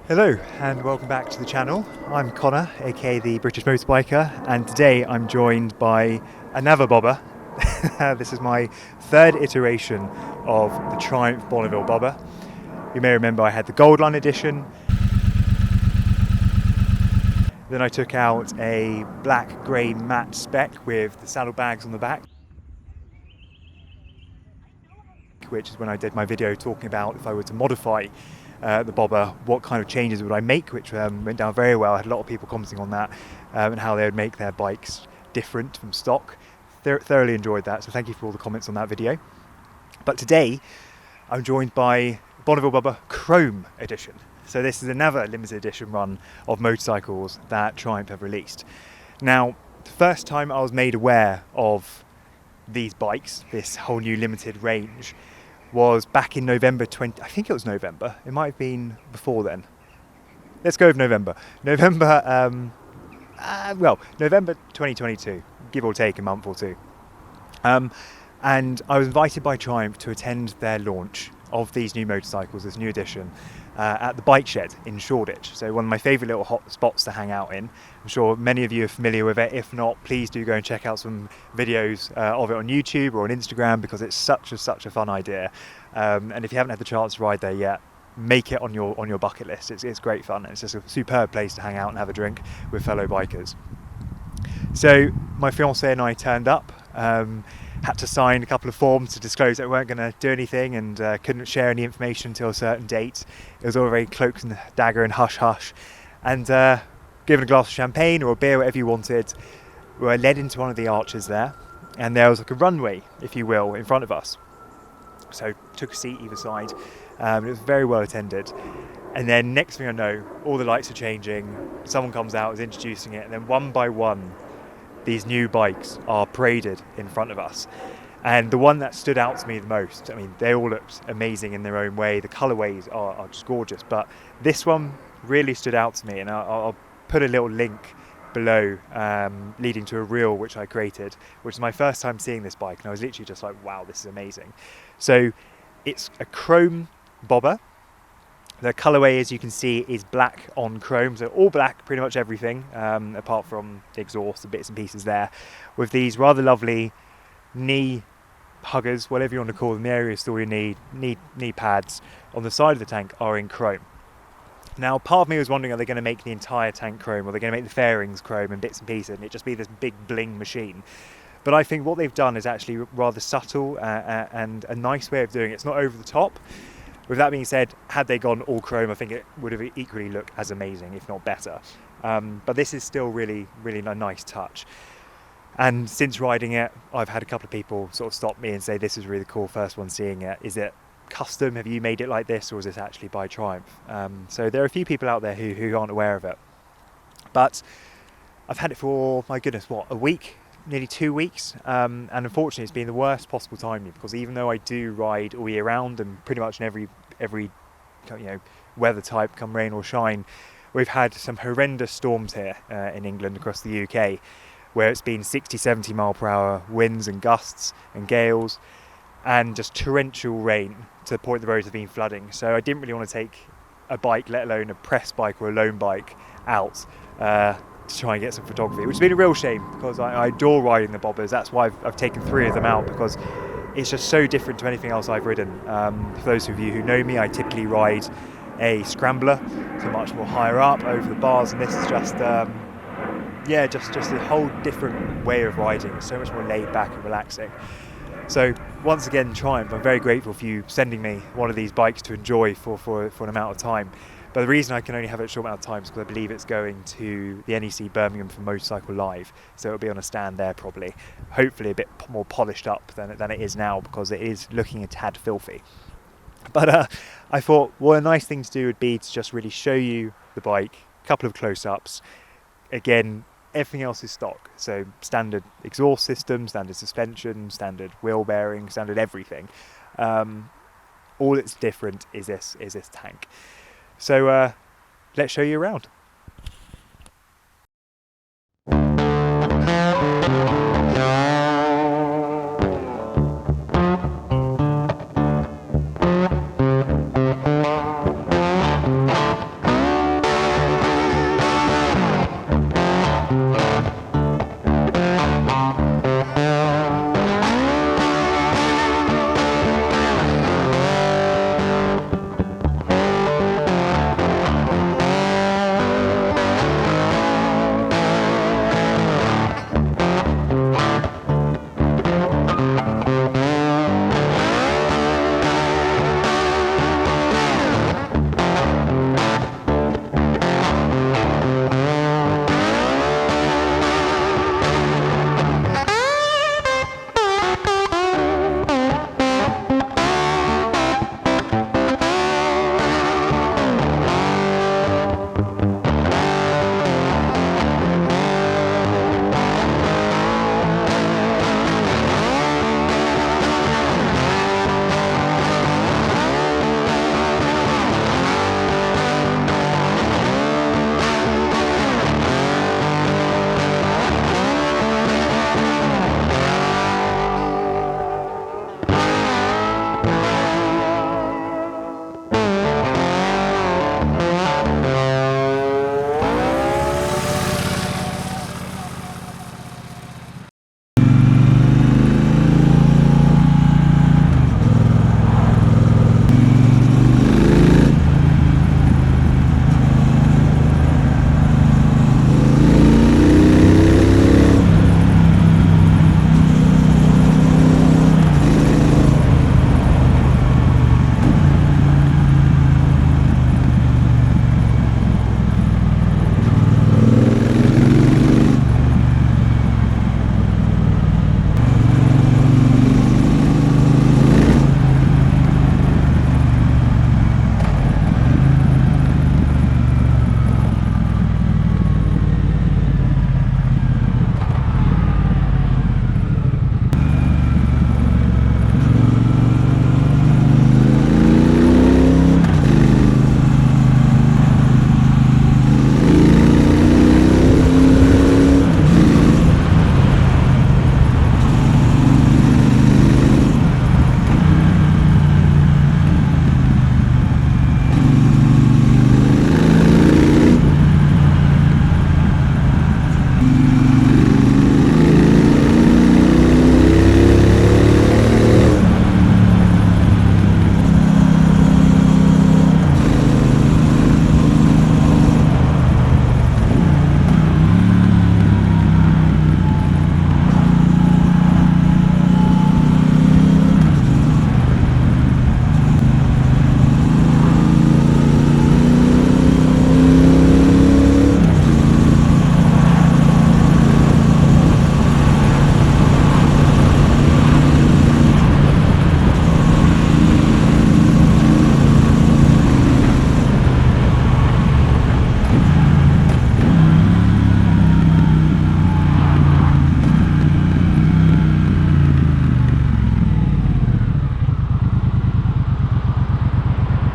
Hello and welcome back to the channel. I'm Connor, aka the British Motorbiker, and today I'm joined by another bobber. This is my third iteration of the Triumph Bonneville bobber. You may remember I had the Gold Line edition. Then I took out a black grey matte spec with the saddlebags on the back, which is when I did my video talking about if I were to modify the bobber, what kind of changes would I make, which went down very well. I had a lot of people commenting on that and how they would make their bikes different from stock. Thoroughly enjoyed that, so thank you for all the comments on that video. But today I'm joined by Bonneville Bobber Chrome Edition. So this is another limited edition run of motorcycles that Triumph have released. Now, the first time I was made aware of these bikes, this whole new limited range, was back in November 20, I think it was November, it might have been before then. Let's go with November. November 2022, give or take a month or two. And I was invited by Triumph to attend their launch of these new motorcycles, this new edition, at the bike shed in Shoreditch. So one of my favourite little hot spots to hang out in. I'm sure many of you are familiar with it. If not, please do go and check out some videos of it on YouTube or on Instagram, because it's such a fun idea. And if you haven't had the chance to ride there yet, make it on your bucket list. It's great fun. It's just a superb place to hang out and have a drink with fellow bikers. So my fiancée and I turned up. Had to sign a couple of forms to disclose that we weren't going to do anything, and couldn't share any information until a certain date. It was all very cloak and dagger and hush hush. And given a glass of champagne or a beer, whatever you wanted, we were led into one of the arches there, and there was like a runway, if you will, in front of us. So took a seat either side. It was very well attended. And then next thing I know, all the lights are changing. Someone comes out, is introducing it, and then one by one, these new bikes are paraded in front of us. And the one that stood out to me the most, I mean, they all looked amazing in their own way. The colourways are just gorgeous, but this one really stood out to me, and I'll put a little link below leading to a reel which I created, which is my first time seeing this bike, and I was literally just like, wow, this is amazing. So it's a chrome bobber. The colourway, as you can see, is black on chrome, so all black, pretty much everything, apart from the exhaust and bits and pieces there, with these rather lovely knee huggers, whatever you want to call them. The area is still your knee pads on the side of the tank are in chrome. Now, part of me was wondering, are they going to make the entire tank chrome, or are they going to make the fairings chrome and bits and pieces, and it just be this big bling machine? But I think what they've done is actually rather subtle and a nice way of doing it. It's not over the top. With that being said, had they gone all chrome, I think it would have equally looked as amazing, if not better. But this is still really a nice touch. And since riding it, I've had a couple of people sort of stop me and say, this is really cool, first one seeing it. Is it custom? Have you made it like this, or is this actually by Triumph? So there are a few people out there who aren't aware of it. But I've had it for, my goodness, a week? Nearly 2 weeks, and unfortunately it's been the worst possible time, because even though I do ride all year round and pretty much in every weather type, come rain or shine, we've had some horrendous storms here in England, across the UK, where it's been 60-70 mile per hour winds and gusts and gales, and just torrential rain to the point the roads have been flooding. So I didn't really want to take a bike, let alone a press bike or a loan bike, out to try and get some photography, which has been a real shame, because I adore riding the bobbers. That's why I've taken 3 of them out, because it's just so different to anything else I've ridden. For those of you who know me, I typically ride a scrambler, so much more higher up over the bars, and this is just just a whole different way of riding. It's so much more laid back and relaxing. So once again, Triumph, I'm very grateful for you sending me one of these bikes to enjoy for an amount of time. But the reason I can only have it a short amount of time is because I believe it's going to the NEC Birmingham for Motorcycle Live, so it'll be on a stand there probably, hopefully a bit more polished up than it is now, because it is looking a tad filthy. But I thought what a nice thing to do would be to just really show you the bike, a couple of close-ups. Again, everything else is stock, so standard exhaust system, standard suspension, standard wheel bearing, standard everything. All that's different is this tank. So let's show you around.